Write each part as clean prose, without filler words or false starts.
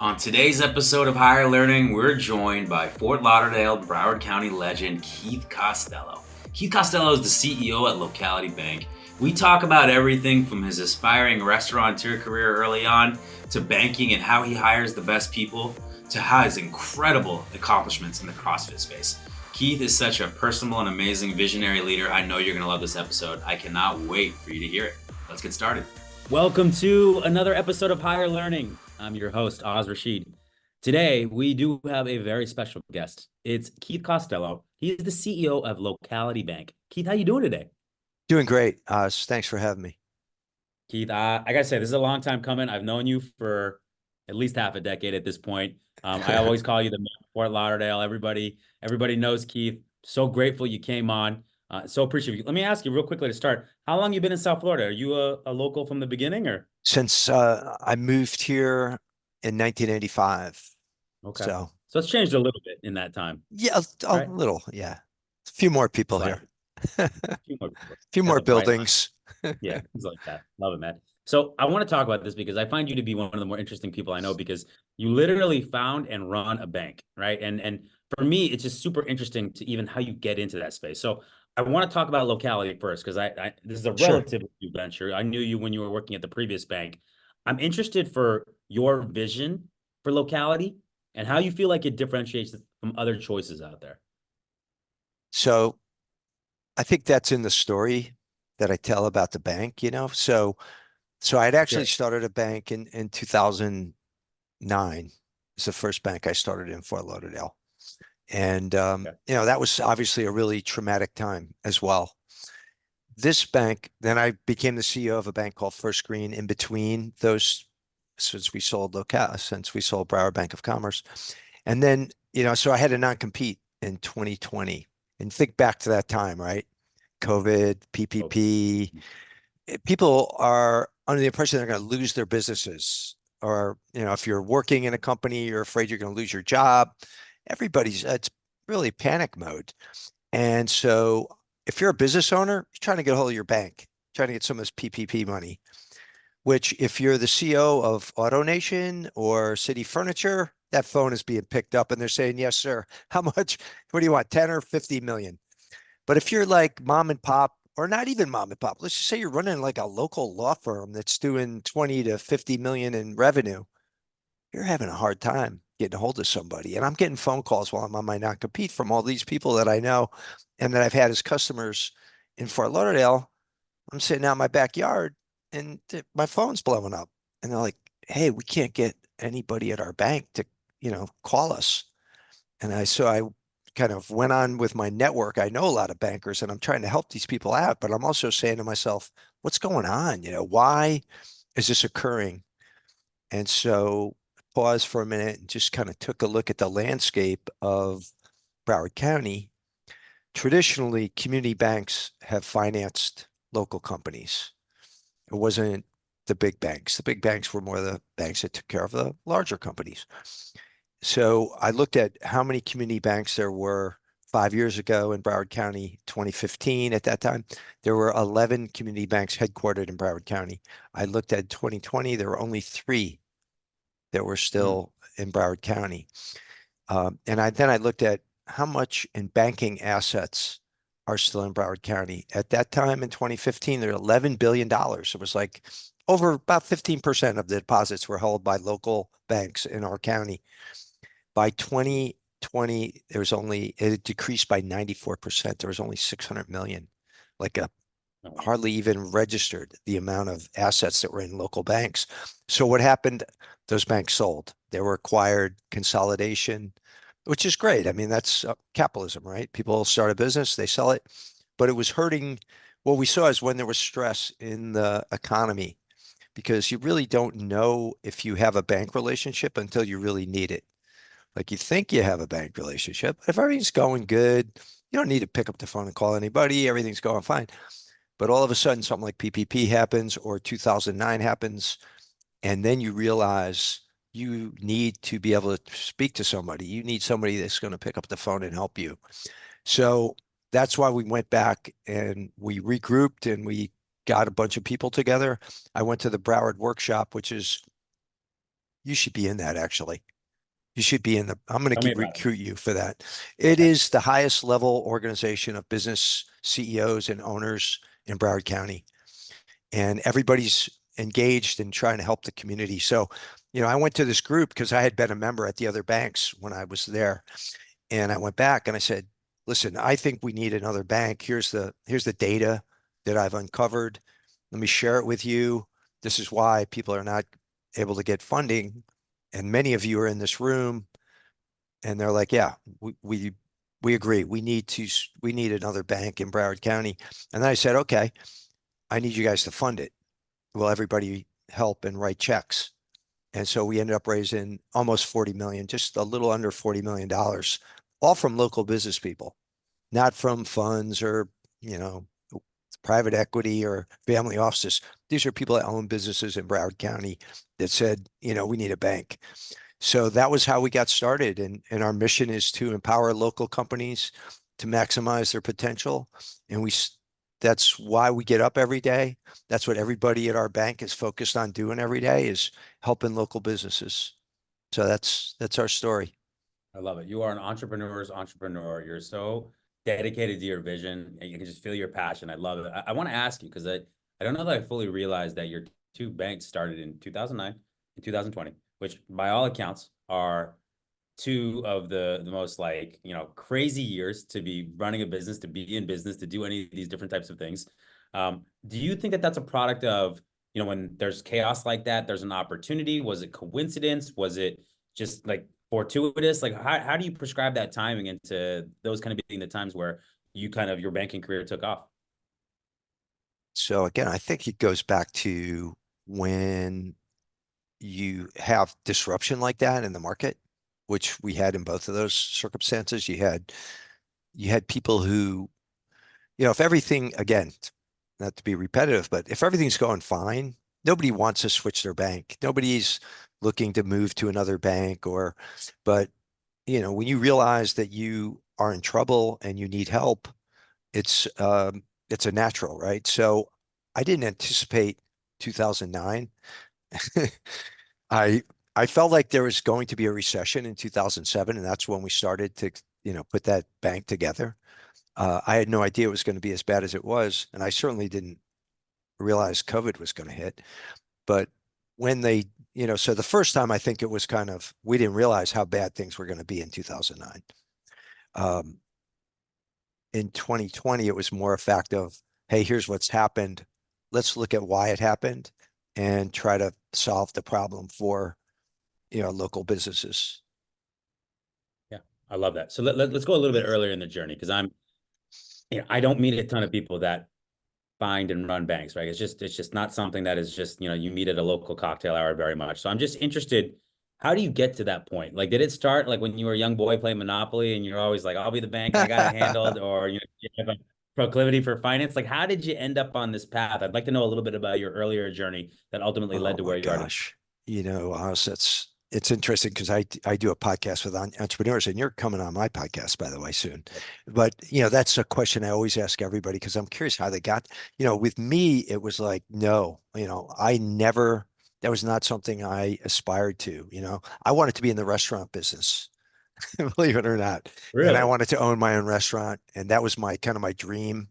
On today's episode of Higher Learning, we're joined by Fort Lauderdale, Broward County legend Keith Costello. Keith Costello is the CEO at Locality Bank. We talk about everything from his aspiring restaurateur career early on to banking and how he hires the best people to his incredible accomplishments in the CrossFit space. Keith is such a personable and amazing visionary leader. I know you're going to love this episode. I cannot wait for you to hear it. Let's get started. Welcome to another episode of Higher Learning. I'm your host, Oz Rashid. Today, we do have a very special guest. It's Keith Costello. He is the CEO of Locality Bank. Keith, how you doing today? Doing great. Thanks for having me. Keith, I gotta say, this is a long time coming. I've known you for at least half a decade at this point. I always call you the man of Fort Lauderdale. Everybody knows Keith. So grateful you came on. So appreciate you. Let me ask you real quickly to start. How long you been in South Florida? Are you a local from the beginning, or? Since I moved here in 1985. Okay. So So it's changed a little bit in that time, yeah, a right? little. Yeah. A few more people Slightly. here. A few more people. A few Got more the bright line. buildings. Yeah, things like that. Love it, man. So I want to talk about this because I find you to be one of the more interesting people I know because you literally found and run a bank, right? And for me, it's just super interesting to even how you get into that space. So I want to talk about locality first because I this is a Sure. relatively new venture. I knew you when you were working at the previous bank. I'm interested for your vision for locality and how you feel like it differentiates from other choices out there. So I think that's in the story that I tell about the bank. So I'd Let's hear actually it. started a bank in 2009. It's the first bank I started in Fort Lauderdale. And Okay. that was obviously a really traumatic time as well. This bank, then I became the CEO of a bank called First Green in between those since we sold Broward Bank of Commerce. And then, so I had a non-compete in 2020. And think back to that time, right? COVID, Oh, PPP. People are under the impression they're going to lose their businesses. Or, if you're working in a company, you're afraid you're going to lose your job. It's really panic mode. And so if you're a business owner, you're trying to get a hold of your bank, trying to get some of this PPP money, which if you're the CEO of AutoNation or City Furniture, that phone is being picked up and they're saying, yes, sir. How much? What do you want? 10 or 50 million? But if you're like mom and pop, or not even mom and pop, let's just say you're running like a local law firm that's doing 20 to 50 million in revenue, you're having a hard time getting a hold of somebody. And I'm getting phone calls while I'm on my non-compete from all these people that I know and that I've had as customers in Fort Lauderdale. I'm sitting out in my backyard and my phone's blowing up. And they're like, hey, we can't get anybody at our bank to, call us. So I kind of went on with my network. I know a lot of bankers and I'm trying to help these people out, but I'm also saying to myself, what's going on? Why is this occurring? And so paused for a minute and just kind of took a look at the landscape of Broward County. Traditionally, community banks have financed local companies. It wasn't the big banks. The big banks were more the banks that took care of the larger companies. So I looked at how many community banks there were 5 years ago in Broward County, 2015. At that time, there were 11 community banks headquartered in Broward County. I looked at 2020, there were only three that were mm, still in Broward County. And then I looked at how much in banking assets are still in Broward County. At that time in 2015, there were $11 billion. It was like over about 15% of the deposits were held by local banks in our county. By 2020, it decreased by 94%. There was only 600 million, like a no. hardly even registered the amount of assets that were in local banks. So what happened? Those banks sold. They were acquired, consolidation, which is great. I mean, that's capitalism, right? People start a business, they sell it, but it was hurting. What we saw is when there was stress in the economy, because you really don't know if you have a bank relationship until you really need it. Like you think you have a bank relationship. If everything's going good, you don't need to pick up the phone and call anybody. Everything's going fine. But all of a sudden, something like PPP happens or 2009 happens, and then you realize you need to be able to speak to somebody. You need somebody that's going to pick up the phone and help you. So that's why we went back and we regrouped and we got a bunch of people together. I went to the Broward workshop, which is You should be in that actually. You should be in the, I'm going Tell to me about it. recruit you for that. It Okay. is the highest level organization of business CEOs and owners in Broward County. And everybody's engaged in trying to help the community. So, I went to this group because I had been a member at the other banks when I was there. And I went back and I said, listen, I think we need another bank. Here's the data that I've uncovered. Let me share it with you. This is why people are not able to get funding. And many of you are in this room and they're like, yeah, we agree. We need another bank in Broward County. And then I said, okay, I need you guys to fund it. Will everybody help and write checks? And so we ended up raising almost 40 million, just a little under $40 million, all from local business people, not from funds or, you know, private equity or family offices. These are people that own businesses in Broward County that said, we need a bank. So that was how we got started. And our mission is to empower local companies to maximize their potential. And that's why we get up every day. That's what everybody at our bank is focused on doing every day is helping local businesses. So that's our story. I love it. You are an entrepreneur's entrepreneur. You're so dedicated to your vision and you can just feel your passion. I love it. I want to ask you because I don't know that I fully realized that your two banks started in 2009 and 2020, which by all accounts are two of the most like, crazy years to be running a business, to be in business, to do any of these different types of things. Do you think that that's a product of, when there's chaos like that, there's an opportunity? Was it coincidence? Was it just like fortuitous? Like how do you prescribe that timing into those kind of being the times where you kind of your banking career took off? So again, I think it goes back to when you have disruption like that in the market, which we had in both of those circumstances. You had people who, if everything, again, not to be repetitive, but if everything's going fine, nobody wants to switch their bank. Nobody's looking to move to another bank but when you realize that you are in trouble and you need help, it's a natural, right? So I didn't anticipate 2009. I I felt like there was going to be a recession in 2007, and that's when we started to, put that bank together. I had no idea it was going to be as bad as it was, and I certainly didn't realize COVID was going to hit. But when so the first time I think it was kind of, we didn't realize how bad things were going to be in 2009. Um, in 2020, it was more a fact of, hey, here's what's happened. Let's look at why it happened and try to solve the problem for, local businesses. Yeah, I love that. So let's go a little bit earlier in the journey because I don't meet a ton of people that find and run banks, right? It's just not something that is just, you meet at a local cocktail hour very much. So I'm just interested, how do you get to that point? Like, did it start like when you were a young boy playing Monopoly and you're always like, I'll be the bank and I got it handled, or you have a proclivity for finance? Like, how did you end up on this path? I'd like to know a little bit about your earlier journey that ultimately led Oh to my where you are today. gosh. Oz, it's interesting because I do a podcast with entrepreneurs, and you're coming on my podcast, by the way, soon. But that's a question I always ask everybody because I'm curious how they got. With me, it was like, no, I never, that was not something I aspired to. I wanted to be in the restaurant business, believe it or not. And I Really? wanted to own my own restaurant, and that was my kind of my dream.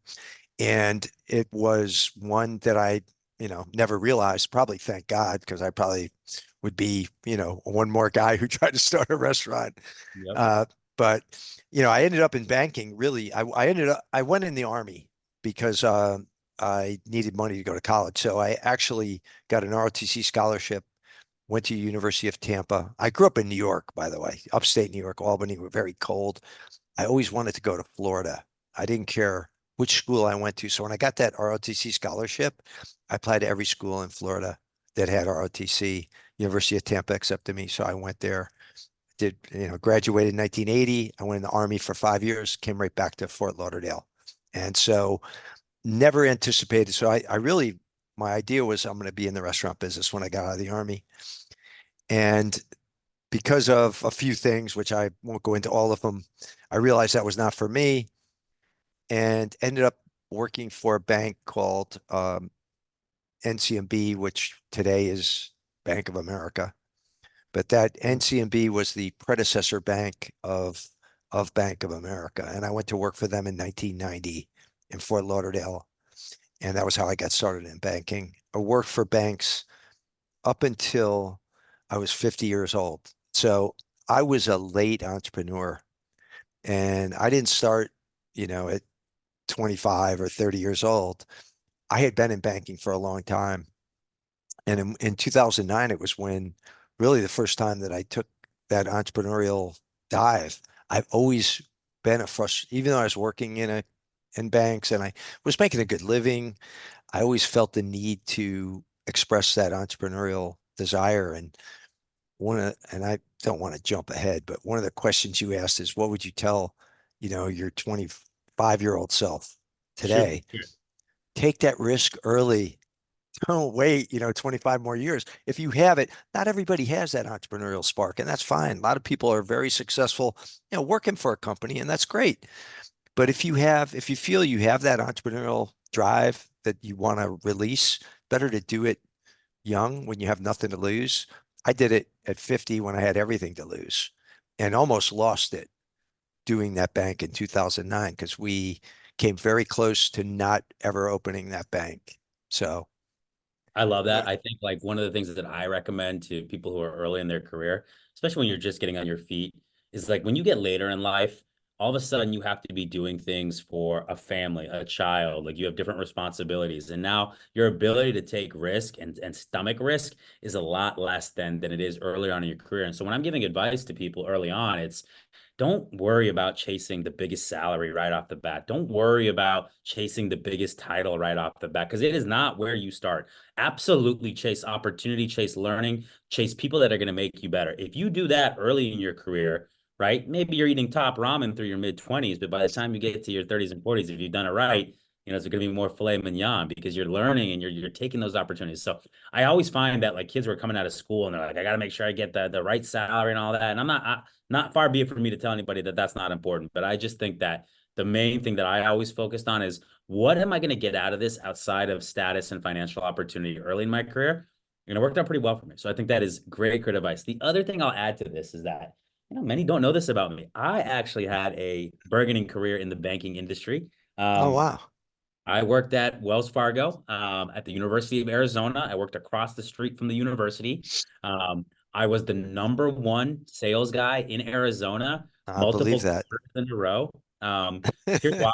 And it was one that I, never realized, probably thank God, because I probably would be, one more guy who tried to start a restaurant. Yep. Uh, but, I ended up in banking. Really, I went in the army because I needed money to go to college. So I actually got an ROTC scholarship, went to University of Tampa. I grew up in New York, by the way, upstate New York, Albany, were very cold. I always wanted to go to Florida. I didn't care which school I went to. So when I got that ROTC scholarship, I applied to every school in Florida that had ROTC. University of Tampa accepted me. So I went there, graduated in 1980. I went in the Army for 5 years, came right back to Fort Lauderdale. And so never anticipated. So I really, my idea was I'm going to be in the restaurant business when I got out of the Army. And because of a few things, which I won't go into all of them, I realized that was not for me and ended up working for a bank called NCMB, which today is Bank of America. But that NCMB was the predecessor bank of Bank of America. And I went to work for them in 1990 in Fort Lauderdale. And that was how I got started in banking. I worked for banks up until I was 50 years old. So I was a late entrepreneur and I didn't start, at 25 or 30 years old. I had been in banking for a long time. And in 2009, it was when really the first time that I took that entrepreneurial dive. I've always been even though I was working in banks and I was making a good living, I always felt the need to express that entrepreneurial desire. And I don't want to jump ahead, but one of the questions you asked is, what would you tell, your 25-year-old self Shoot. today? Take that risk early. Don't wait, 25 more years. If you have it, not everybody has that entrepreneurial spark, and that's fine. A lot of people are very successful, working for a company, and that's great. But if you feel you have that entrepreneurial drive that you want to release, better to do it young when you have nothing to lose. I did it at 50 when I had everything to lose and almost lost it doing that bank in 2009 because we came very close to not ever opening that bank. So, I love uh, that. I think like one of the things that I recommend to people who are early in their career, especially when you're just getting on your feet, is like when you get later in life, all of a sudden you have to be doing things for a family, a child, like you have different responsibilities. And now your ability to take risk and stomach risk is a lot less than it is earlier on in your career. And so when I'm giving advice to people early on, it's don't worry about chasing the biggest salary right off the bat. Don't worry about chasing the biggest title right off the bat because it is not where you start. Absolutely chase opportunity, chase learning, chase people that are going to make you better. If you do that early in your career, right? Maybe you're eating top ramen through your mid 20s, but by the time you get to your 30s and 40s, if you've done it right, it's going to be more filet mignon because you're learning and you're taking those opportunities. So I always find that like kids who are coming out of school and they're like, I got to make sure I get the right salary and all that. And I'm not far be it for me to tell anybody that that's not important, but I just think that the main thing that I always focused on is what am I going to get out of this outside of status and financial opportunity early in my career? And it worked out pretty well for me. So I think that is great advice. The other thing I'll add to this is that, many don't know this about me. I actually had a burgeoning career in the banking industry. oh, Um, wow. I worked at Wells Fargo, at the University of Arizona. I worked across the street from the university. Um, I was the number one sales guy in Arizona, I believe multiple that. quarters in a row. Here's why,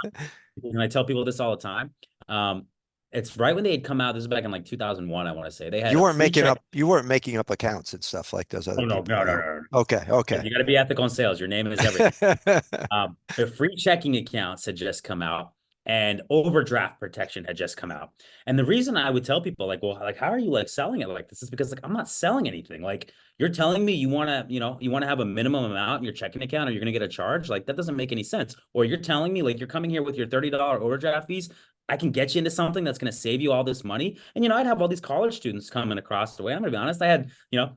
and I tell people this all the time. Um, it's right when they had come out. This is back in like 2001, I want to say. They had a free check. You weren't making up accounts and stuff like those Oh, other no, people no, are. no, No. no, no. Okay, okay. You got to be ethical in sales. Your name is everything. The free checking accounts had just come out and overdraft protection had just come out. And the reason I would tell people like, well, like, how are you like selling it like this is because like, I'm not selling anything. Like you're telling me you want to, you want to have a minimum amount in your checking account or you're going to get a charge. Like that doesn't make any sense. Or you're telling me like, you're coming here with your $30 overdraft fees. I can get you into something that's going to save you all this money. And, I'd have all these college students coming across the way. I'm going to be honest. I had,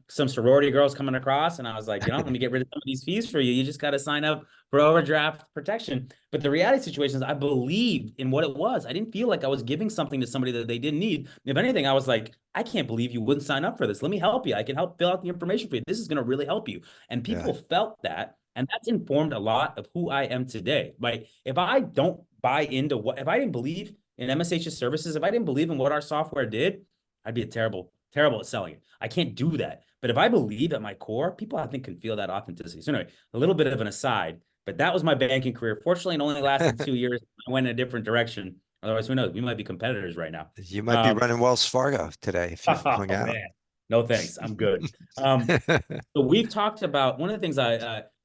some sorority girls coming across and I was like, let me get rid of some of these fees for you. You just got to sign up for overdraft protection. But the reality situation is I believed in what it was. I didn't feel like I was giving something to somebody that they didn't need. If anything, I was like, I can't believe you wouldn't sign up for this. Let me help you. I can help fill out the information for you. This is going to really help you. And Yeah. people felt that. And that's informed a lot of who I am today. Like if I don't buy into if I didn't believe in MSH's services, if I didn't believe in what our software did, I'd be terrible at selling it. I can't do that. But if I believe at my core, people I think can feel that authenticity. So anyway, a little bit of an aside, but that was my banking career. Fortunately, it only lasted 2 years. I went in a different direction. Otherwise, who knows? We might be competitors right now. You might be running Wells Fargo today if you hung Oh out. man, no thanks. I'm good. So we've talked about one of the things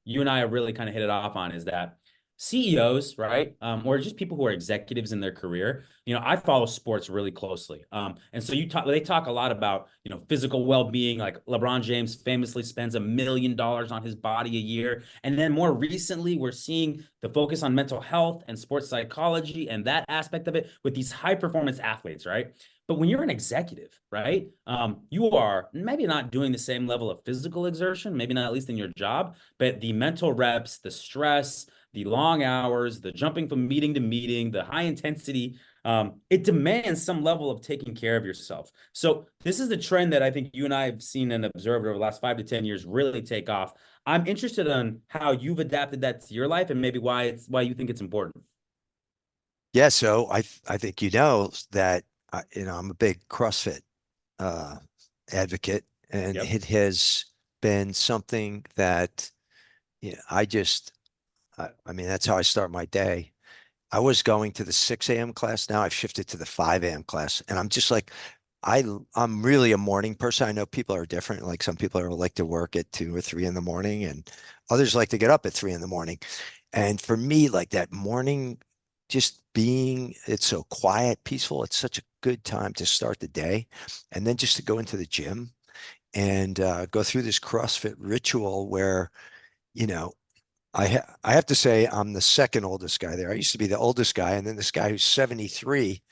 you and I have really kind of hit it off on is that CEOs, right, or just people who are executives in their career. I follow sports really closely, and so they talk a lot about physical well-being. Like LeBron James famously spends $1 million on his body a year, and then more recently, we're seeing the focus on mental health and sports psychology and that aspect of it with these high-performance athletes, right? But when you're an executive, right, you are maybe not doing the same level of physical exertion, maybe not at least in your job, but the mental reps, the stress, the long hours, the jumping from meeting to meeting, the high intensity it demands some level of taking care of yourself. So this is the trend that I think you and I have seen and observed over the last 5 to 10 years really take off. I'm interested in how you've adapted that to your life and maybe why you think it's important. Yeah, so I think you know that I'm a big CrossFit uh, advocate, and Yep. it has been something that I just I mean that's how I start my day. I was going to the 6 a.m. class. Now I've shifted to the 5 a.m. class, and I'm just like I'm really a morning person. I know people are different. Like some people are like to work at 2 or 3 in the morning, and others like to get up at 3 in the morning. And for me, like that morning, just being, it's so quiet, peaceful. It's such a good time to start the day. And then just to go into the gym and go through this CrossFit ritual where, you know, I have to say I'm the second oldest guy there. I used to be the oldest guy, and then this guy who's 73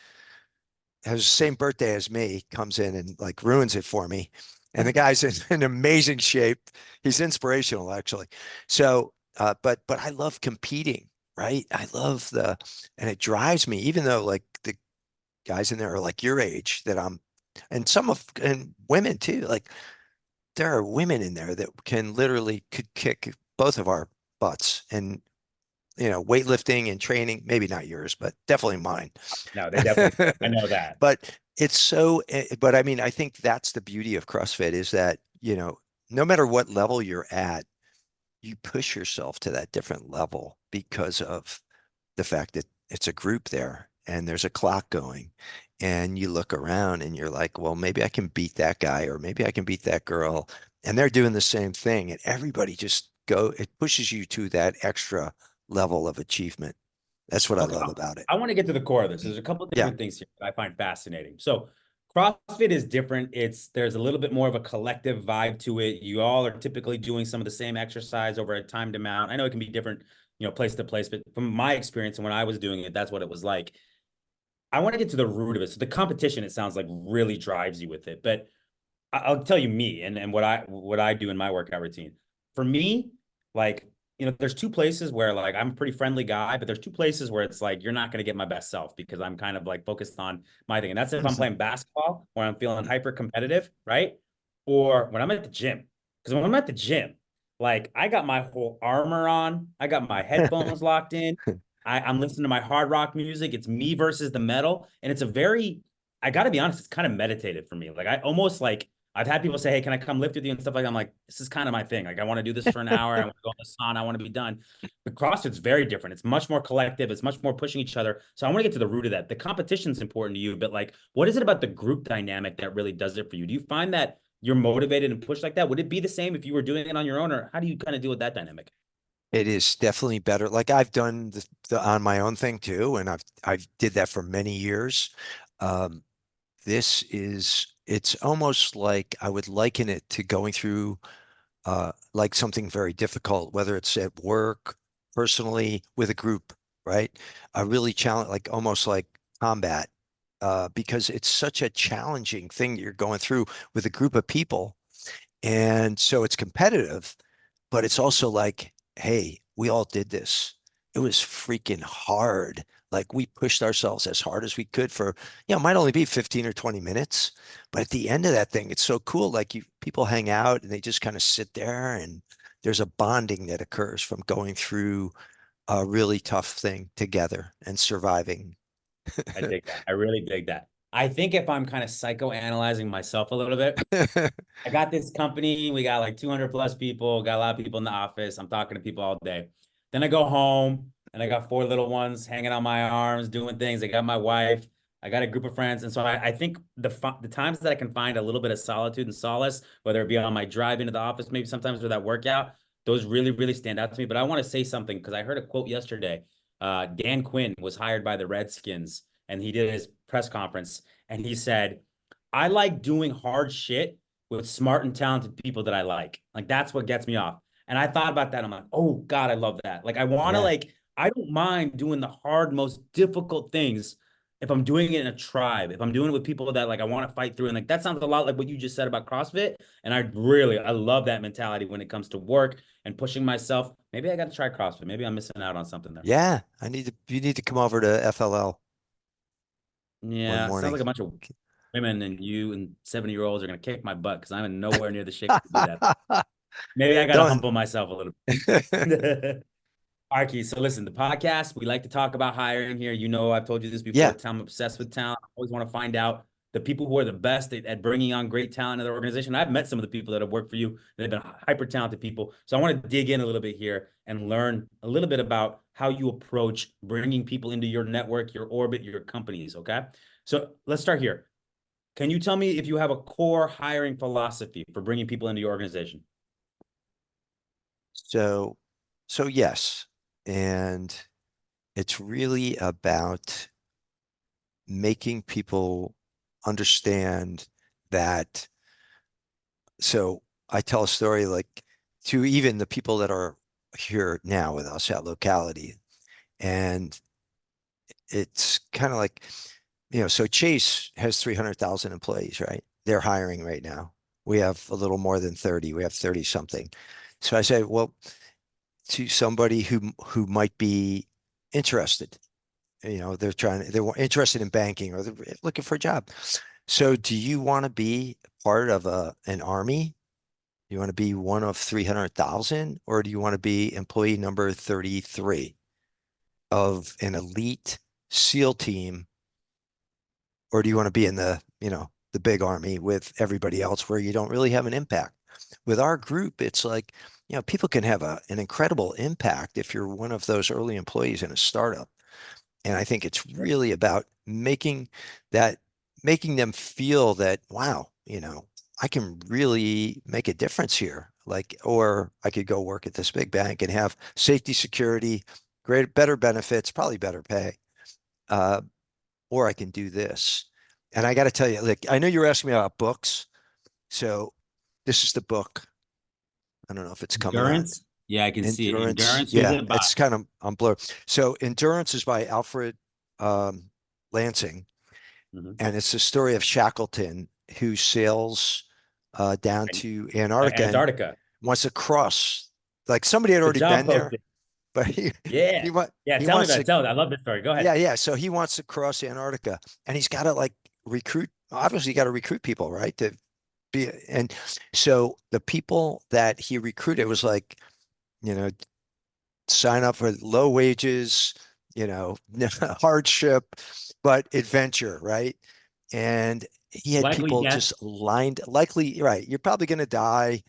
has the same birthday as me, comes in and like ruins it for me. And the guy's in amazing shape. He's inspirational, actually. So, but I love competing, right? I love and it drives me, even though like the guys in there are like your age that and women too. Like there are women in there that could kick both of our butts and weightlifting and training, maybe not yours, but definitely mine. No, they definitely could. I know that. But but I mean, I think that's the beauty of CrossFit is that, no matter what level you're at, you push yourself to that different level because of the fact that it's a group there and there's a clock going and you look around and you're like, well, maybe I can beat that guy or maybe I can beat that girl. And they're doing the same thing. And everybody it pushes you to that extra level of achievement. That's what I Okay, love about it. I want to get to the core of this. There's a couple of Yeah, different things here that I find fascinating. So, CrossFit is different. There's a little bit more of a collective vibe to it. You all are typically doing some of the same exercise over a timed amount. I know it can be different, place to place, but from my experience and when I was doing it, that's what it was like. I want to get to the root of it. So the competition, it sounds like, really drives you with it. But I'll tell you me and what I do in my workout routine. For me, like, there's two places where like I'm a pretty friendly guy, but there's two places where it's like you're not going to get my best self because I'm kind of like focused on my thing. And that's if I'm playing basketball where I'm feeling hyper competitive, right? Or when I'm at the gym. Because when I'm at the gym, like I got my whole armor on, I got my headphones locked in. I'm listening to my hard rock music. It's me versus the metal. And it's I got to be honest, it's kind of meditative for me. Like I almost like I've had people say, "Hey, can I come lift with you?" and stuff like that. I'm like, this is kind of my thing. Like, I want to do this for an hour. I want to go in the sauna. I want to be done. But CrossFit's very different. It's much more collective. It's much more pushing each other. So I want to get to the root of that. The competition's important to you, but like, what is it about the group dynamic that really does it for you? Do you find that you're motivated and pushed like that? Would it be the same if you were doing it on your own, or how do you kind of deal with that dynamic? it is definitely better. Like I've done the on my own thing too, and I've did that for many years. Um, it's almost like I would liken it to going through like something very difficult, whether it's at work, personally, with a group, right? A really challenge, like almost like combat, because it's such a challenging thing you're going through with a group of people. And so it's competitive, but it's also like, hey, we all did this. It was freaking hard. Like we pushed ourselves as hard as we could for, it might only be 15 or 20 minutes, but at the end of that thing, it's so cool. Like people hang out and they just kind of sit there and there's a bonding that occurs from going through a really tough thing together and surviving. I dig that. I really dig that. I think if I'm kind of psychoanalyzing myself a little bit, I got this company. We got like 200 plus people, got a lot of people in the office. I'm talking to people all day. Then I go home and I got four little ones hanging on my arms, doing things. I got my wife. I got a group of friends. And so I think the times that I can find a little bit of solitude and solace, whether it be on my drive into the office, maybe sometimes with that workout, those really, really stand out to me. But I want to say something because I heard a quote yesterday. Dan Quinn was hired by the Redskins and he did his press conference and he said, I like doing hard shit with smart and talented people that I like. Like that's what gets me off. And I thought about that. I'm like, oh God, I love that. Like I want to Yeah. I don't mind doing the hard, most difficult things if I'm doing it in a tribe, if I'm doing it with people that like I want to fight through. And like that sounds a lot like what you just said about CrossFit. And I love that mentality when it comes to work and pushing myself. Maybe I got to try CrossFit. Maybe I'm missing out on something there. Yeah. You need to come over to FLL. one Yeah, sounds morning. like a bunch of women and you and 70-year-olds are gonna kick my butt because I'm in nowhere near the shape to do that. Maybe I gotta Don't. humble myself a little bit. Arky, so listen, the podcast, we like to talk about hiring here. You know, I've told you this before, Yeah, Tom, I'm obsessed with talent. I always want to find out the people who are the best at bringing on great talent in their organization. I've met some of the people that have worked for you. They've been hyper talented people. So I want to dig in a little bit here and learn a little bit about how you approach bringing people into your network, your orbit, your companies. Okay. So let's start here. Can you tell me if you have a core hiring philosophy for bringing people into your organization? so yes. And it's really about making people understand that. So I tell a story like to even the people that are here now with us at Locality. And it's kind of like, so Chase has 300,000 employees, right? They're hiring right now. We have a little more than 30. We have 30 something. So I say, well, to somebody who might be interested, they're interested in banking or they're looking for a job. So do you want to be part of an army? Do you want to be one of 300,000 or do you want to be employee number 33 of an elite SEAL team? Or do you want to be in the big army with everybody else where you don't really have an impact? With our group, it's like, people can have an incredible impact if you're one of those early employees in a startup. And I think it's really about that, making them feel that, wow, I can really make a difference here. Like, or I could go work at this big bank and have safety, security, better benefits, probably better pay. Uh, or I can do this. And I got to tell you, like, I know you were asking me about books. So this is the book. I don't know if it's coming on. Endurance? Yeah, I can see it. Endurance. Endurance. Who's Yeah, it by? it's kind of on blur. So Endurance is by Alfred um, Lansing, Mhm. and it's the story of Shackleton who sails down And to Antarctica and Antarctica. wants to cross. Like somebody had The already job been there, posting. but Yeah. he wa- Yeah. he Tell me wants about to. it. Tell me. I love this story. Go ahead. Yeah, yeah. So he wants to cross Antarctica, and he's got to like recruit. Obviously, you got to recruit people, right? To be, and so the people that he recruited was like, you know, sign up for low wages, you know, hardship, but adventure, right? And he had Likely people death. just lined, likely, right? You're probably going to die,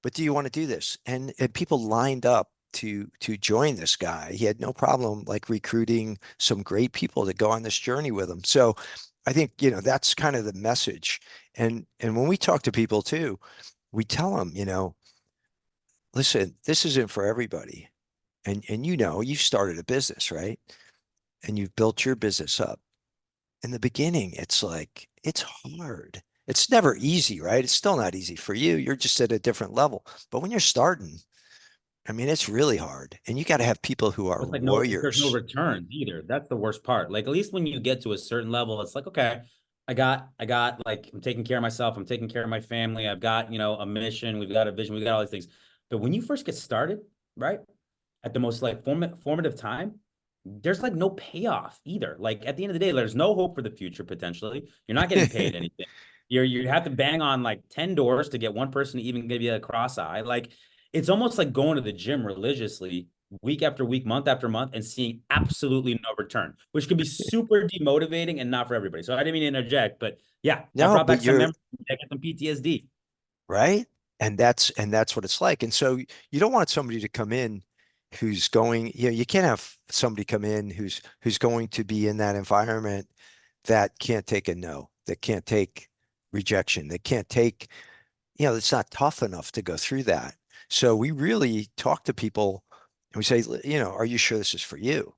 but do you want to do this? And people lined up to join this guy. He had no problem like recruiting some great people to go on this journey with him. So I think, that's kind of the message. And when we talk to people too, we tell them, listen, this isn't for everybody. And you started a business, right? And you've built your business up. In the beginning, it's like it's hard. It's never easy, right? It's still not easy for you. You're just at a different level. But when you're starting, I mean, it's really hard. And you got to have people who are It's like no, there's no warriors. returns either. That's the worst part. Like at least when you get to a certain level, it's like, okay, like I'm taking care of myself. I'm taking care of my family. I've got, a mission. We've got a vision. We've got all these things. But when you first get started, right? At the most like formative time, there's like no payoff either. Like at the end of the day, there's no hope for the future potentially. You're not getting paid anything. You have to bang on like 10 doors to get one person to even give you a cross eye. Like it's almost like going to the gym religiously week after week, month after month, and seeing absolutely no return, which can be super demotivating and not for everybody. So I didn't mean to interject, but yeah, that No, brought but back some you're memories. I got some PTSD. right. And that's what it's like. And so you don't want somebody to come in who's going, you can't have somebody come in who's going to be in that environment that can't take a no, that can't take rejection, that can't take, it's not tough enough to go through that. So we really talk to people and we say, are you sure this is for you?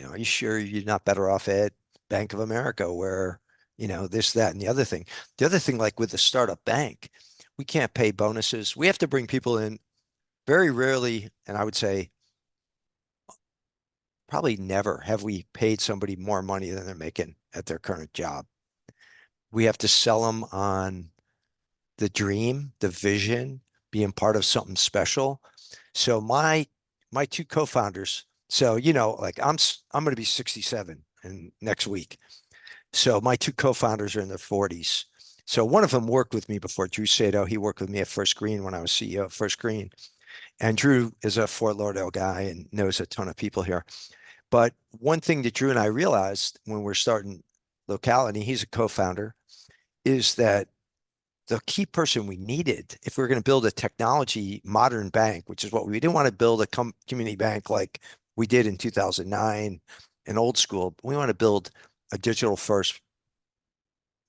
Are you sure you're not better off at Bank of America where, this, that, and the other thing? The other thing, like with the startup bank, we can't pay bonuses. We have to bring people in very rarely, and I would say probably never have we paid somebody more money than they're making at their current job. We have to sell them on the dream, the vision, being part of something special. So my two co-founders, so like I'm going to be 67 and next week. So my two co-founders are in their 40s. So one of them worked with me before, Drew Sato. He worked with me at First Green when I was CEO of First Green. And Drew is a Fort Lauderdale guy and knows a ton of people here. But one thing that Drew and I realized when we're starting Locality, he's a co-founder, is that the key person we needed, if we were going to build a technology modern bank, which is what we didn't want to build a community bank like we did in 2009, an old school. We want to build a digital first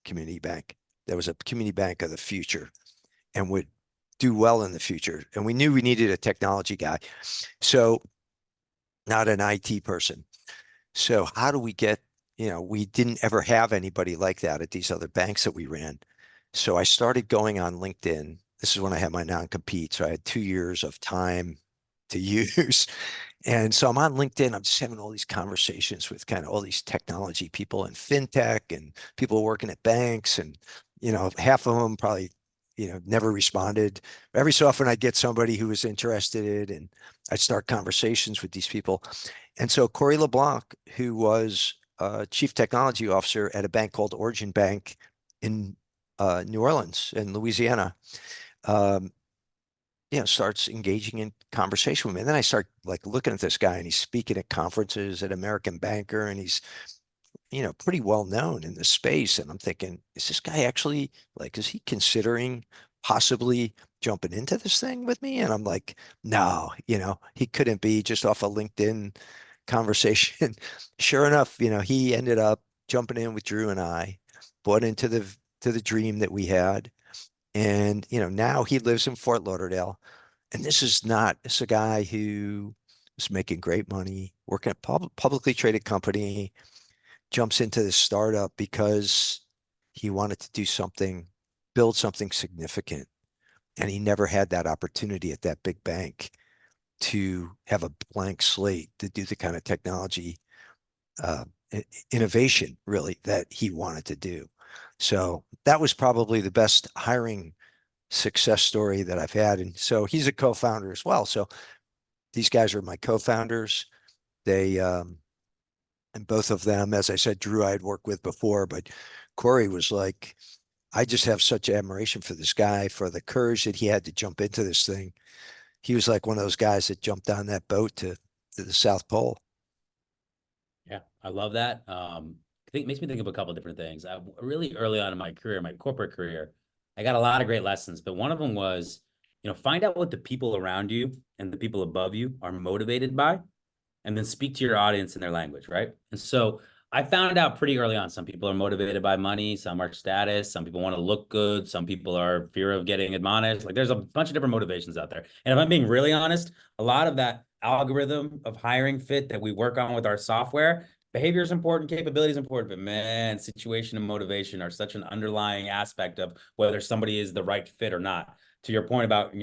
community bank that was a community bank of the future and would do well in the future. And we knew we needed a technology guy. So not an IT person. So how do we get, we didn't ever have anybody like that at these other banks that we ran. So I started going on LinkedIn. This is when I had my non-compete. So I had 2 years of time to use. And so I'm on LinkedIn. I'm just having all these conversations with kind of all these technology people and fintech and people working at banks. And, half of them probably, never responded. Every so often I'd get somebody who was interested and I'd start conversations with these people. And so Corey LeBlanc, who was chief technology officer at a bank called Origin Bank in New Orleans in Louisiana, um, starts engaging in conversation with me. And then I start like looking at this guy and he's speaking at conferences at American Banker and he's, pretty well known in the space. And I'm thinking, is this guy actually like, is he considering possibly jumping into this thing with me? And I'm like, no, he couldn't be just off a LinkedIn conversation. Sure enough, he ended up jumping in with Drew and I, bought into the dream that we had. And, now he lives in Fort Lauderdale. And this is a guy who is making great money, working at publicly traded company, jumps into this startup because he wanted to do something, build something significant. And he never had that opportunity at that big bank to have a blank slate to do the kind of technology uh, innovation really that he wanted to do. So that was probably the best hiring success story that I've had. And so he's a co-founder as well. So these guys are my co-founders. They and both of them, as I said, Drew I had worked with before, but Corey was like, I just have such admiration for this guy, for the courage that he had to jump into this thing. He was like one of those guys that jumped on that boat to the South Pole. Yeah, I love that. I think it makes me think of a couple of different things. Really early on in my career, my corporate career, I got a lot of great lessons, but one of them was, find out what the people around you and the people above you are motivated by, and then speak to your audience in their language, right? And so I found out pretty early on, some people are motivated by money, some are status, some people want to look good, some people are fear of getting admonished. Like there's a bunch of different motivations out there. And if I'm being really honest, a lot of that algorithm of hiring fit that we work on with our software, behavior is important, capability is important, but man, situation and motivation are such an underlying aspect of whether somebody is the right fit or not. To your point about,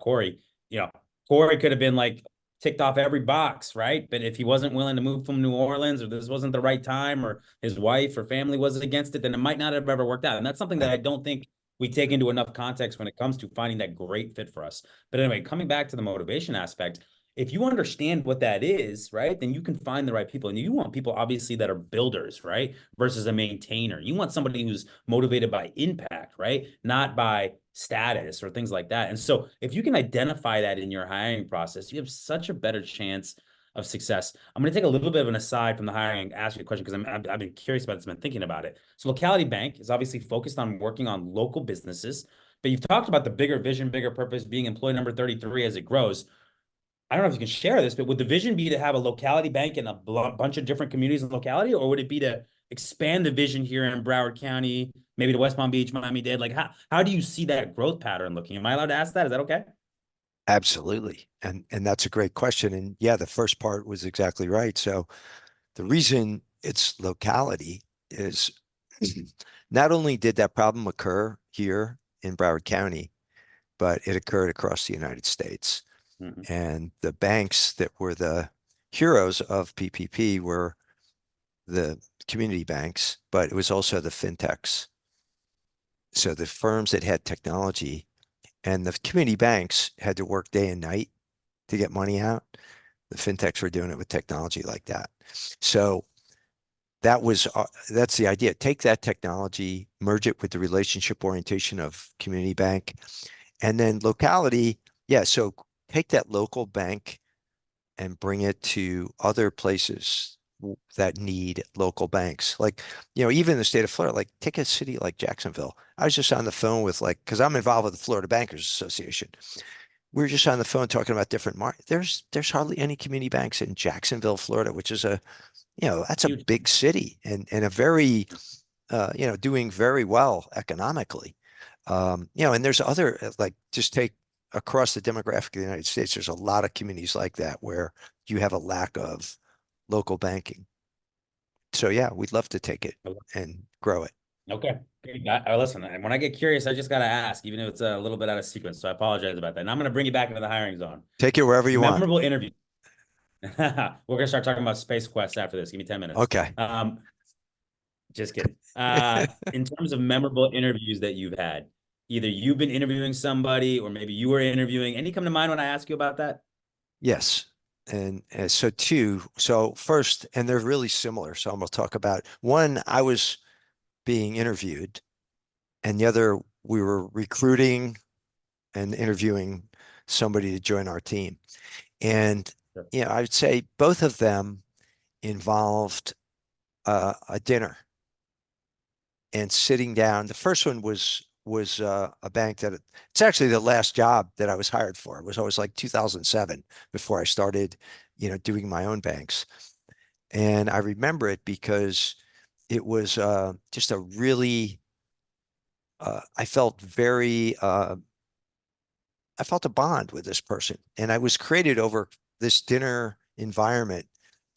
Corey, you know, Corey could have been like ticked off every box, right? But if he wasn't willing to move from New Orleans, or this wasn't the right time, or his wife or family was against it, then it might not have ever worked out. And that's something that Right. I don't think we take into enough context when it comes to finding that great fit for us. But anyway, coming back to the motivation aspect, if you understand what that is, right, then you can find the right people. And you want people, obviously, that are builders, right, versus a maintainer. You want somebody who's motivated by impact, right, not by status or things like that. And so if you can identify that in your hiring process, you have such a better chance of success. I'm going to take a little bit of an aside from the hiring and ask you a question because I've been curious about it. I've been thinking about it. So Locality Bank is obviously focused on working on local businesses, but you've talked about the bigger vision, bigger purpose, being employee number 33 as it grows. I don't know if you can share this, but would the vision be to have a locality bank in a bunch of different communities and locality, or would it be to expand the vision here in Broward County, maybe to West Palm Beach, Miami-Dade? Like, how do you see that growth pattern looking? Am I allowed to ask that? Is that okay? Absolutely. And that's a great question. And yeah, the first part was exactly right. So the reason it's locality is not only did that problem occur here in Broward County, but it occurred across the United States. Mhm. And the banks that were the heroes of PPP were the community banks, but it was also the fintechs. So the firms that had technology and the community banks had to work day and night to get money out. The fintechs were doing it with technology like that. So that's the idea. Take that technology, merge it with the relationship orientation of community bank, and then locality. Yeah, so take that local bank and bring it to other places that need local banks. Like, even the state of Florida, like take a city like Jacksonville. I was just on the phone with because I'm involved with the Florida Bankers Association. We were just on the phone talking about different markets. There's hardly any community banks in Jacksonville, Florida, which is that's a Huge. big city and a very, doing very well economically. And there's other, like just take across the demographic of the United States, there's a lot of communities like that where you have a lack of local banking. So yeah, we'd love to take it and grow it. Okay. Listen, when I get curious, I just got to ask, even if it's a little bit out of sequence. So I apologize about that. And I'm going to bring you back into the hiring zone. Take it wherever you want. Memorable interview. We're going to start talking about Space Quest after this. Give me 10 minutes. Okay. Just kidding. In terms of memorable interviews that you've had, either you've been interviewing somebody or maybe you were interviewing. Any come to mind when I ask you about that? Yes. And so two, so first, and they're really similar. So I'm going to talk about one, I was being interviewed, and the other, we were recruiting and interviewing somebody to join our team. And, Sure. I would say both of them involved a dinner and sitting down. The first one was a bank that it's actually the last job that I was hired for. It was always like 2007 before I started, doing my own banks. And I remember it because it was just a really, I felt very, I felt a bond with this person, and I was created over this dinner environment.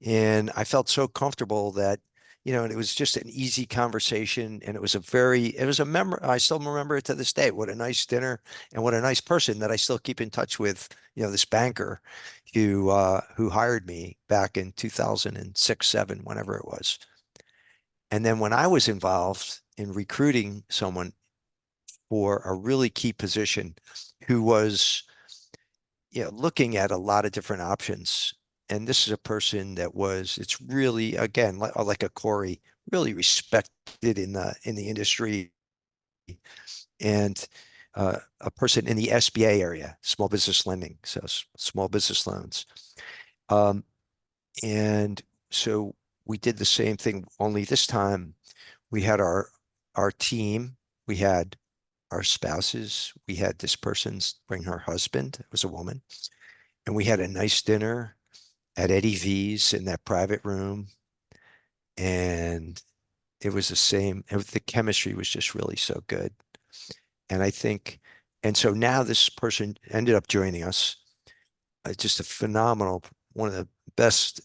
And I felt so comfortable that, and it was just an easy conversation. And it was a I still remember it to this day. What a nice dinner and what a nice person that I still keep in touch with, this banker who hired me back in 2006, 7, whenever it was. And then when I was involved in recruiting someone for a really key position who was, looking at a lot of different options. And this is a person that it's really, again, like a Corey, really respected in the industry, and a person in the SBA area, small business lending, so small business loans. Um, and so we did the same thing, only this time we had our team, we had our spouses, we had this person's bring her husband, it was a woman, and we had a nice dinner at Eddie V's in that private room. And it was the chemistry was just really so good. And I think, and so now this person ended up joining us. Just a phenomenal, one of the best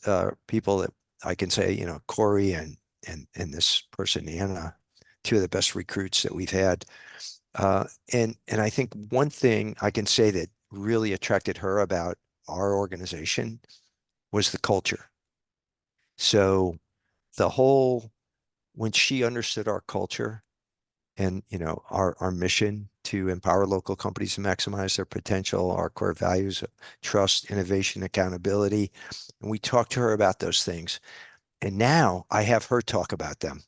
people that I can say, Corey and this person, Anna, two of the best recruits that we've had. And I think one thing I can say that really attracted her about our organization was the culture. So the whole, when she understood our culture and, our mission to empower local companies to maximize their potential, our core values of trust, innovation, accountability, and we talked to her about those things. And now I have her talk about them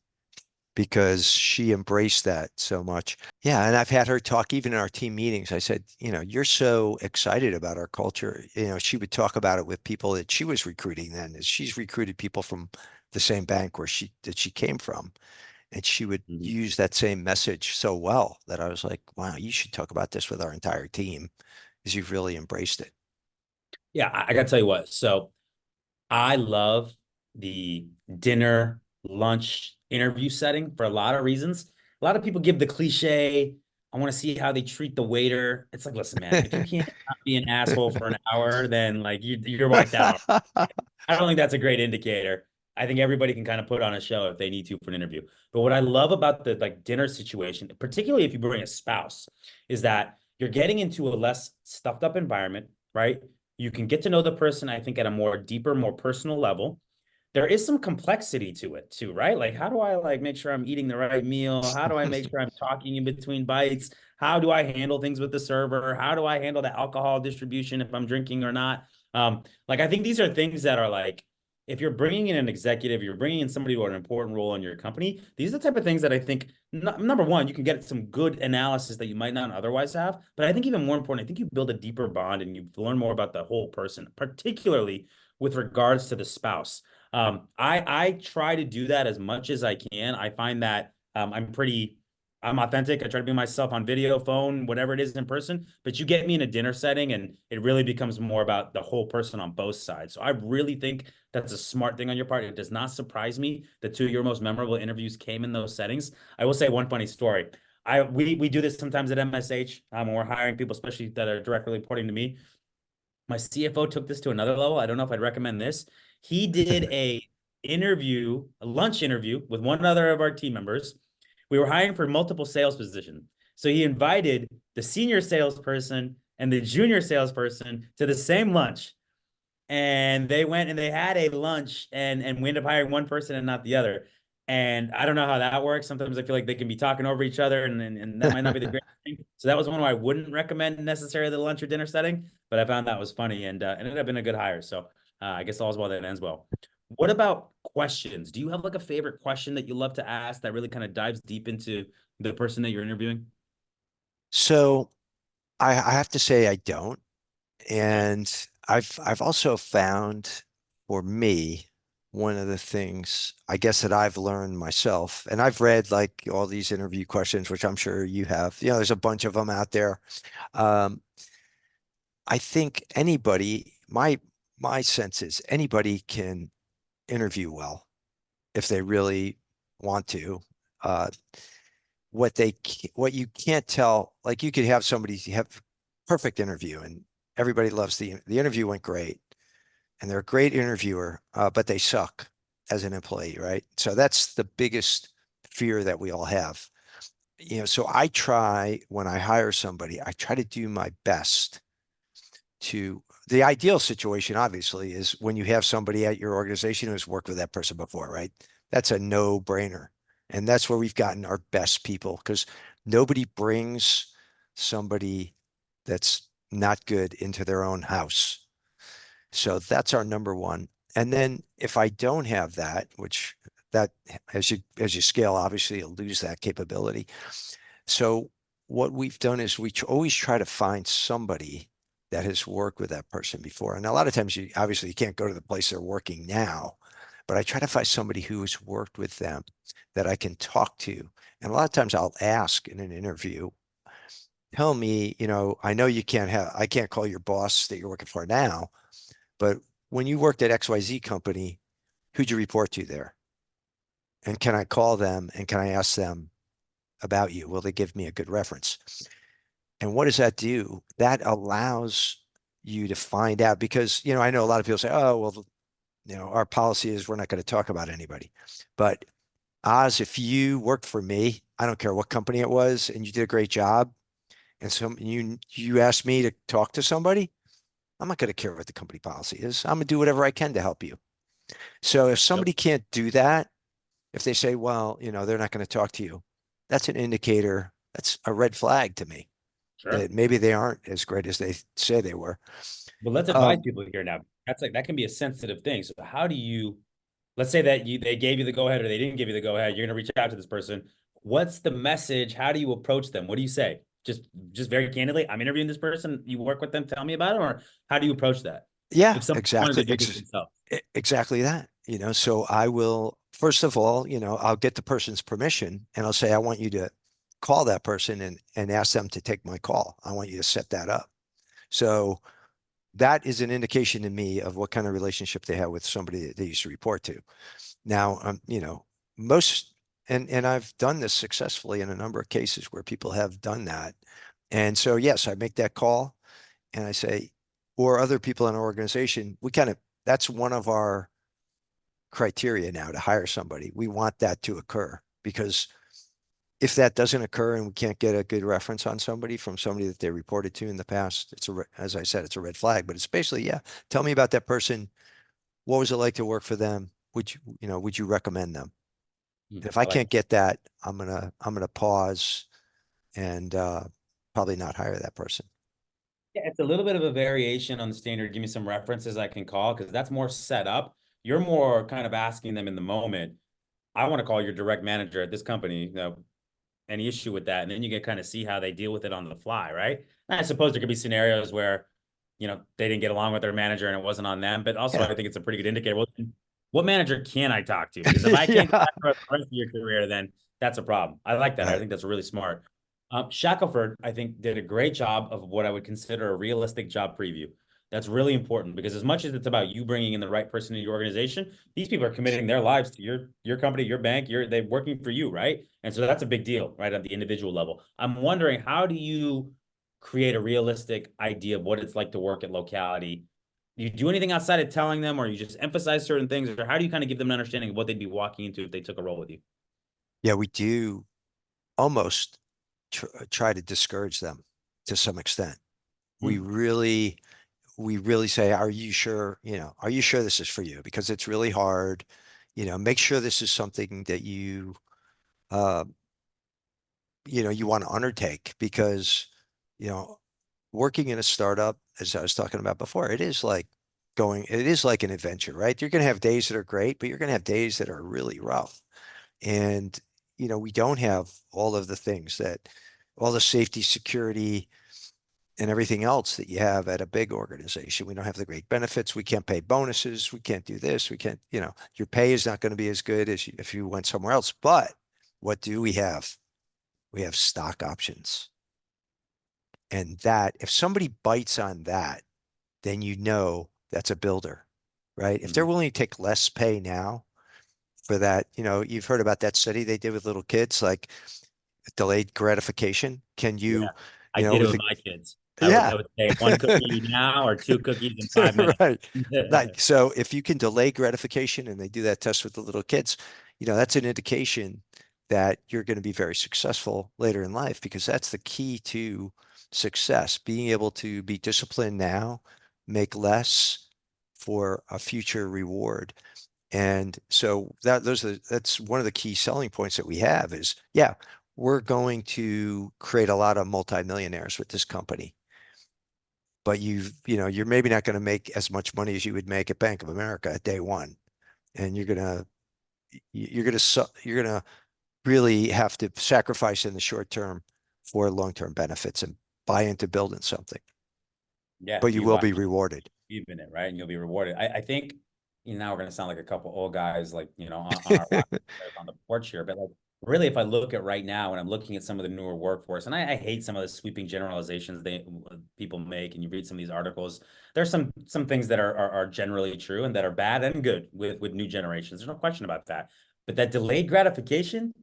because she embraced that so much. Yeah, and I've had her talk even in our team meetings. I said, you're so excited about our culture. She would talk about it with people that she was recruiting then. She's recruited people from the same bank that she came from. And she would Mhm. use that same message so well that I was like, wow, you should talk about this with our entire team because you've really embraced it. Yeah, I got to tell you what. So I love the dinner, lunch interview setting for a lot of reasons. A lot of people give the cliche, I want to see how they treat the waiter. It's like, listen, man, if you can't not be an asshole for an hour, then like you're wiped out. I don't think that's a great indicator. I think everybody can kind of put on a show if they need to for an interview. But what I love about the like dinner situation, particularly if you bring a spouse, is that you're getting into a less stuffed up environment, right? You can get to know the person, I think, at a more deeper, more personal level. There is some complexity to it too, right? Like, how do I like make sure I'm eating the right meal? How do I make sure I'm talking in between bites? How do I handle things with the server? How do I handle the alcohol distribution if I'm drinking or not? Like I think these are things that are like if you're bringing in an executive, you're bringing in somebody with an important role in your company, these are the type of things that I think, number one, you can get some good analysis that you might not otherwise have. But I think even more important, I think you build a deeper bond and you learn more about the whole person, particularly with regards to the spouse. I try to do that as much as I can. I find that I'm authentic. I try to be myself on video, phone, whatever it is in person. But you get me in a dinner setting, and it really becomes more about the whole person on both sides. So I really think that's a smart thing on your part. It does not surprise me that two of your most memorable interviews came in those settings. I will say one funny story. We do this sometimes at MSH when we're hiring people, especially that are directly reporting to me. My CFO took this to another level. I don't know if I'd recommend this. He did a lunch interview with one other of our team members. We were hiring for multiple sales positions. So he invited the senior salesperson and the junior salesperson to the same lunch. And they went and they had a lunch and we ended up hiring one person and not the other. And I don't know how that works. Sometimes I feel like they can be talking over each other and that might not be the great thing. So that was one where I wouldn't recommend necessarily the lunch or dinner setting, but I found that was funny and ended up being a good hire. So I guess all's well that ends well. What about questions? Do you have like a favorite question that you love to ask that really kind of dives deep into the person that you're interviewing? So I have to say I don't. And I've also found for me, one of the things I guess that I've learned myself, and I've read like all these interview questions, which I'm sure you have. There's a bunch of them out there. Um, I think my sense is anybody can interview well if they really want to. Uh, what you can't tell, like you could have somebody have perfect interview and everybody loves the interview went great and they're a great interviewer, but they suck as an employee, right? So that's the biggest fear that we all have. So I try when I hire somebody, I try to do my best to the ideal situation, obviously, is when you have somebody at your organization who's worked with that person before, right? That's a no-brainer. And that's where we've gotten our best people because nobody brings somebody that's not good into their own house. So that's our number one. And then if I don't have that, which that as you scale, obviously you'll lose that capability. So what we've done is we always try to find somebody that has worked with that person before. And a lot of times you obviously you can't go to the place they're working now, but I try to find somebody who has worked with them that I can talk to. And a lot of times I'll ask in an interview, tell me, I know I can't call your boss that you're working for now, but when you worked at XYZ company, who'd you report to there? And can I call them and can I ask them about you? Will they give me a good reference? And what does that do? That allows you to find out because, I know a lot of people say, oh, well, our policy is we're not going to talk about anybody. But Oz, if you worked for me, I don't care what company it was, and you did a great job, and you asked me to talk to somebody, I'm not going to care what the company policy is. I'm going to do whatever I can to help you. So if Yep. somebody can't do that, if they say, well, they're not going to talk to you, that's an indicator. That's a red flag to me Sure. that maybe they aren't as great as they say they were. But let's advise Um, people here now. That's like that can be a sensitive thing. So how do you, let's say that they gave you the go ahead or they didn't give you the go ahead, you're gonna reach out to this person. What's the message? How do you approach them? What do you say? Just very candidly, I'm interviewing this person. You work with them, tell me about it, or how do you approach that? yeah, If someone wanted to exactly. do this themselves. Exactly that. So I will, first of all, I'll get the person's permission and I'll say, I want you to call that person and ask them to take my call. I want you to set that up. So that is an indication to me of what kind of relationship they have with somebody that they used to report to. Now, most, and I've done this successfully in a number of cases where people have done that. And so, yes, I make that call and I say, or other people in our organization, that's one of our criteria now to hire somebody. We want that to occur because if that doesn't occur and we can't get a good reference on somebody from somebody that they reported to in the past, as I said, it's a red flag, but it's basically, yeah, tell me about that person. What was it like to work for them? Would you recommend them? And if I I like can't it. get that, I'm gonna pause and probably not hire that person. Yeah, it's a little bit of a variation on the standard. Give me some references I can call because that's more set up. You're more kind of asking them in the moment, I want to call your direct manager at this company, any issue with that. And then you can kind of see how they deal with it on the fly, right? And I suppose there could be scenarios where, they didn't get along with their manager and it wasn't on them. But also, Yeah. I think it's a pretty good indicator. Well, what manager can I talk to? Because if I can't do Yeah. that for the rest of your career, then that's a problem. I like that. I Right. think that's really smart. Shackelford, I think, did a great job of what I would consider a realistic job preview. That's really important because as much as it's about you bringing in the right person in your organization, these people are committing their lives to your company, your bank, they're working for you, right? And so that's a big deal, right, at the individual level. I'm wondering, how do you create a realistic idea of what it's like to work at Locality? Do you do anything outside of telling them, or you just emphasize certain things, or how do you kind of give them an understanding of what they'd be walking into if they took a role with you? Yeah, we do almost try to discourage them to some extent. We Hmm. really, we really say, are you sure, are you sure this is for you? Because it's really hard, make sure this is something that uh, you want to undertake because, you know, working in a startup, as I was talking about before, it is like an adventure, right? You're going to have days that are great, but you're going to have days that are really rough. And, we don't have all of the things all the safety, security, and everything else that you have at a big organization. We don't have the great benefits. We can't pay bonuses. We can't do this. We can't, your pay is not going to be as good as if you went somewhere else. But what do we have? We have stock options. And that, if somebody bites on that, then that's a builder, right? If they're Hmm. willing to take less pay now for that, you've heard about that study they did with little kids, like delayed gratification. Can Yeah, you, I did it with with the, my kids. I yeah. would say one cookie now or two cookies in 5 minutes. Right. Like, so if you can delay gratification and they do that test with the little kids, that's an indication that you're going to be very successful later in life because that's the key to success, being able to be disciplined now, make less for a future reward. And so that's one of the key selling points that we have is, yeah, we're going to create a lot of multimillionaires with this company, but you're maybe not going to make as much money as you would make at Bank of America at day one. And you're going to really have to sacrifice in the short term for long-term benefits and buy into building something, Yeah, but you will be rewarded. believe in it, right? And you'll be rewarded. I think, now we're gonna sound like a couple old guys, like, on our rocking chairs on the porch here. But like, really, if I look at right now, and I'm looking at some of the newer workforce, and I hate some of the sweeping generalizations people make, and you read some of these articles. There's some things that are generally true and that are bad and good with new generations. There's no question about that. But that delayed gratification,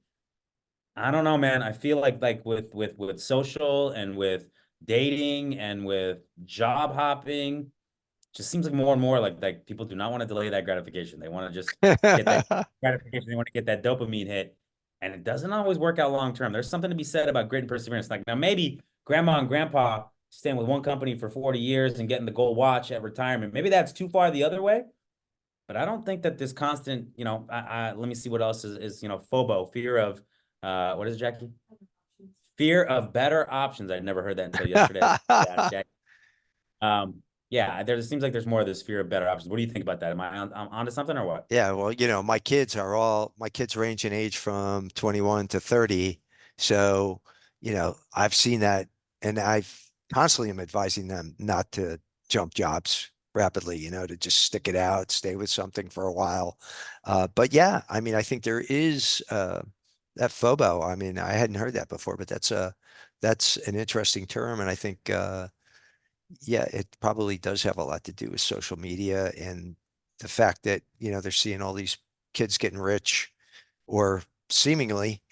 I don't know, man. I feel like with social and with dating and with job hopping, just seems like more and more like people do not want to delay that gratification. They want to just get that gratification. They want to get that dopamine hit, and it doesn't always work out long term. There's something to be said about grit and perseverance. Like, now, maybe grandma and grandpa staying with one company for 40 years and getting the gold watch at retirement, maybe that's too far the other way. But I don't think that this constant, let me see what else is FOBO, fear of, what is it, Jackie? Fear of better options. I'd never heard that until yesterday. Yeah, Jackie. Yeah, there seems like there's more of this fear of better options. What do you think about that? Am I onto something or what? Yeah, well, my kids range in age from 21 to 30. So, I've seen that and I've constantly am advising them not to jump jobs rapidly, to just stick it out, stay with something for a while. But yeah, I mean, I think there is that FOBO. I mean, I hadn't heard that before, but that's an interesting term. And I think yeah, it probably does have a lot to do with social media and the fact that, they're seeing all these kids getting rich or seemingly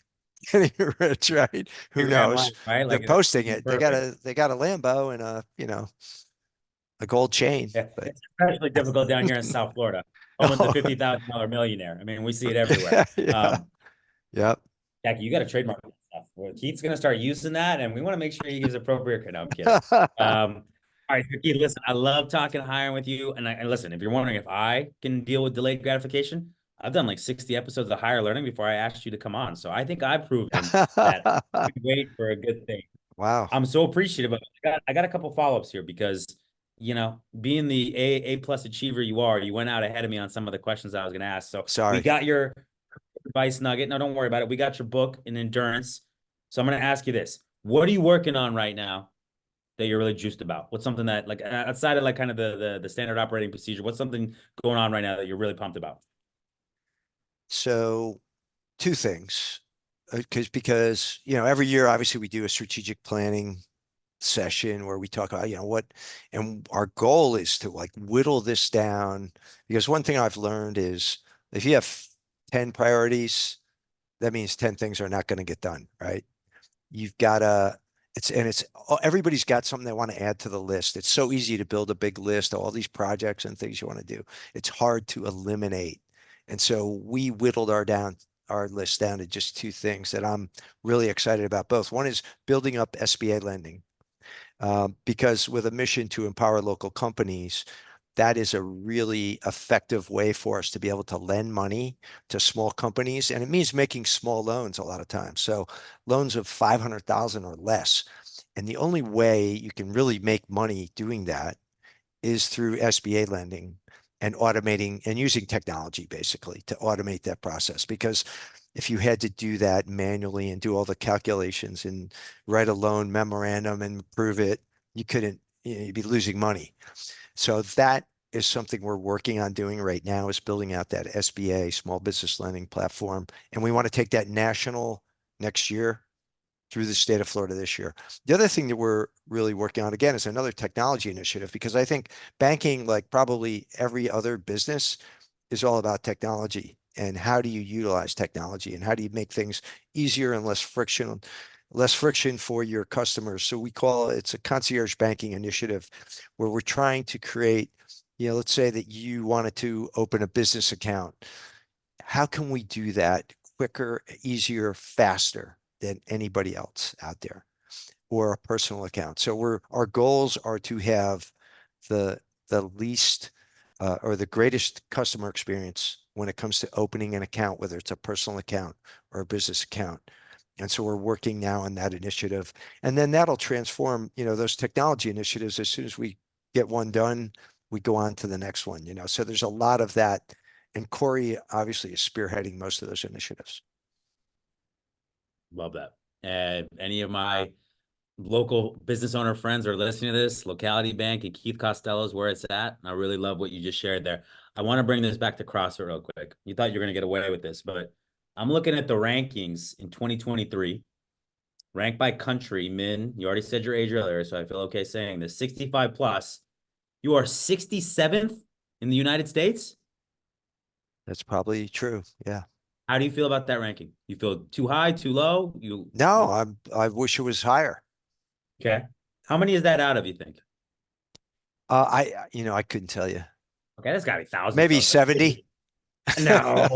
getting rich, right? Who Instagram knows? life, right? They're Like, that's posting it. perfect. They got a Lambo and a gold chain, Yeah, but it's especially difficult down here in South Florida, home of the oh, $50,000 millionaire. I mean, we see it everywhere. yeah, Um, yep. Jackie, you got to trademark that stuff. Well, Keith's going to start using that, and we want to make sure he gives appropriate. No, I'm kidding. All right, so Keith, listen, I love talking hiring with you. And listen, if you're wondering if I can deal with delayed gratification, I've done like 60 episodes of higher learning before I asked you to come on. So I think I've proven that I can wait for a good thing. Wow. I'm so appreciative of it. I got a couple follow-ups here because you know, being the A plus achiever you are, you went out ahead of me on some of the questions I was going to ask. So we Sorry. got your advice nugget. No, don't worry about it. We got your book in endurance. So I'm going to ask you this. What are you working on right now that you're really juiced about? What's something that, like, outside of like kind of the standard operating procedure, what's something going on right now that you're really pumped about? So two things, because, you know, every year, obviously we do a strategic planning session where we talk about, you know, what, and our goal is to like whittle this down. Because one thing I've learned is if you have 10 priorities, that means 10 things are not going to get done, right? You've got to, everybody's got something they want to add to the list. It's so easy to build a big list of all these projects and things you want to do. It's hard to eliminate. And so we whittled our list down to just two things that I'm really excited about. Both. One is building up SBA lending, because with a mission to empower local companies, that is a really effective way for us to be able to lend money to small companies. And it means making small loans a lot of times. So loans of 500,000 or less. And the only way you can really make money doing that is through SBA lending and automating and using technology basically to automate that process. Because if you had to do that manually and do all the calculations and write a loan memorandum and prove it, you couldn't, you know, you'd be losing money. So that is something we're working on doing right now, is building out that SBA small business lending platform. And we want to take that national next year through the state of Florida this year. The other thing that we're really working on, again, is another technology initiative, because I think banking, like probably every other business, is all about technology. And how do you utilize technology, and how do you make things easier and less friction for your customers? So we call it's a concierge banking initiative, where we're trying to create, you know, let's say that you wanted to open a business account. How can we do that quicker, easier, faster than anybody else out there, or a personal account? So our goals are to have the least or the greatest customer experience when it comes to opening an account, whether it's a personal account or a business account. And so we're working now on that initiative, and then that'll transform, you know, those technology initiatives. As soon as we get one done, we go on to the next one, you know. So there's a lot of that. And Corey obviously is spearheading most of those initiatives. Love that. And any of my local business owner friends are listening to this, Locality Bank and Keith Costello is where it's at. And I really love what you just shared there. I want to bring this back to CrossFit real quick. You thought you were going to get away with this, but I'm looking at the rankings in 2023, ranked by country. Min, you already said your age earlier, so I feel okay saying this. 65 plus. You are 67th in the United States. That's probably true. Yeah. How do you feel about that ranking? You feel too high, too low? No, I wish it was higher. Okay. How many is that out of, you think? You know, I couldn't tell you. Okay, that's gotta be thousands Maybe though. 70. No,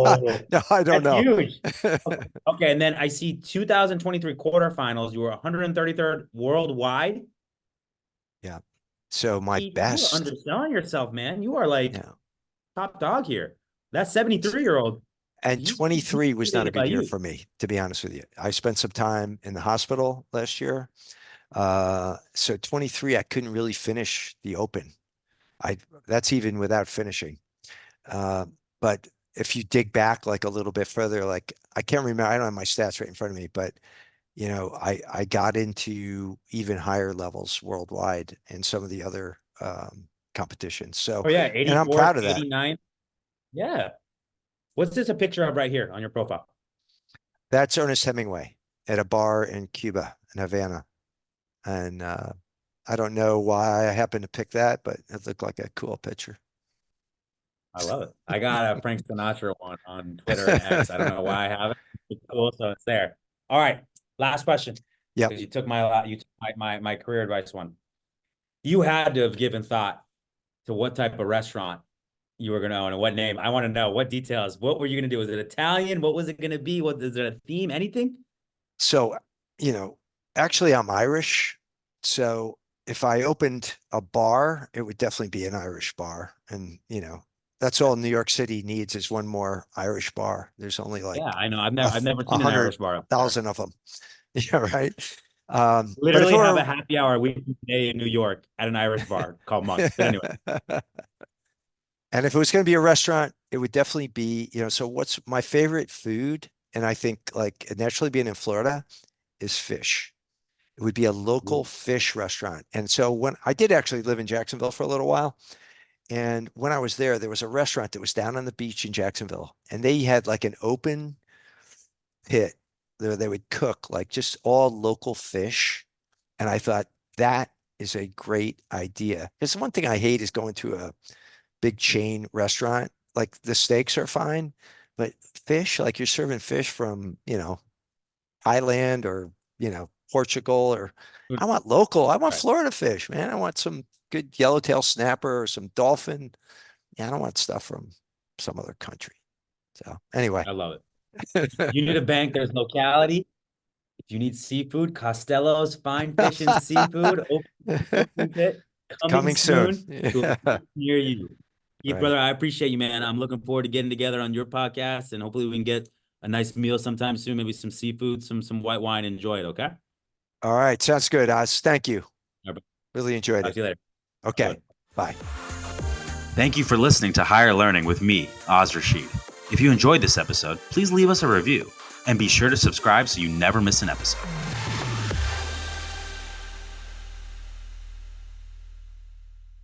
No, I don't that's know. huge. Okay, and then I see 2023 quarterfinals. You were 133rd worldwide. Yeah. So my You are best. underselling yourself, man. You are like Yeah. top dog here. That 73-year-old, And he's 23 was not a intimidated by good year you. for me, to be honest with you. I spent some time in the hospital last year. So 23, I couldn't really finish the open. That's even without finishing. Uh, but if you dig back like a little bit further, like I can't remember, I don't have my stats right in front of me, but you know, I got into even higher levels worldwide in some of the other competitions. So, Oh yeah, and I'm 84th, proud of that. 89th. Yeah. What's this a picture of right here on your profile? That's Ernest Hemingway at a bar in Cuba, in Havana. And I don't know why I happened to pick that, but it looked like a cool picture. I love it. I got a Frank Sinatra one on Twitter and X. I don't know why I have it. It's cool, so it's there. All right, last question. Yep. Because you took my career advice one. You had to have given thought to what type of restaurant you were going to own and what name. I want to know what details. What were you going to do? Was it Italian? What was it going to be? What is it, a theme? Anything? So, you know, actually I'm Irish. So if I opened a bar, it would definitely be an Irish bar. And, you know, that's all New York City needs is one more Irish bar. There's only like Yeah, I know. I've a never seen an hundred Irish bar up there. thousand of them. Yeah, right. But if Literally it have a were, happy hour weekly day in New York at an Irish bar called Monk's. But anyway, and if it was going to be a restaurant, it would definitely be, so what's my favorite food? And I think like naturally being in Florida is fish. It would be a local fish restaurant. And so when I did actually live in Jacksonville for a little while, and when I was there, there was a restaurant that was down on the beach in Jacksonville, and they had like an open pit where they would cook like just all local fish. And I thought that is a great idea. Because the one thing I hate is going to a big chain restaurant. Like the steaks are fine, but fish, like you're serving fish from, Thailand or, Portugal, or I want local. I want right. Florida fish, man. I want some good yellowtail snapper or some dolphin. Yeah, I don't want stuff from some other country. So anyway. I love it. You need a bank, there's Locality. If you need seafood, Costello's Fine Fish and Seafood, open pit, coming Coming soon. soon to a Yeah. place near you. Keith, Right. brother, I appreciate you, man. I'm looking forward to getting together on your podcast, and hopefully we can get a nice meal sometime soon, maybe some seafood, some white wine, and enjoy it, okay? All right. Sounds good, Oz. Thank you. All right, Really enjoyed talk it. to you later. Okay. Bye. Thank you for listening to Higher Learning with me, Oz Rashid. If you enjoyed this episode, please leave us a review and be sure to subscribe so you never miss an episode.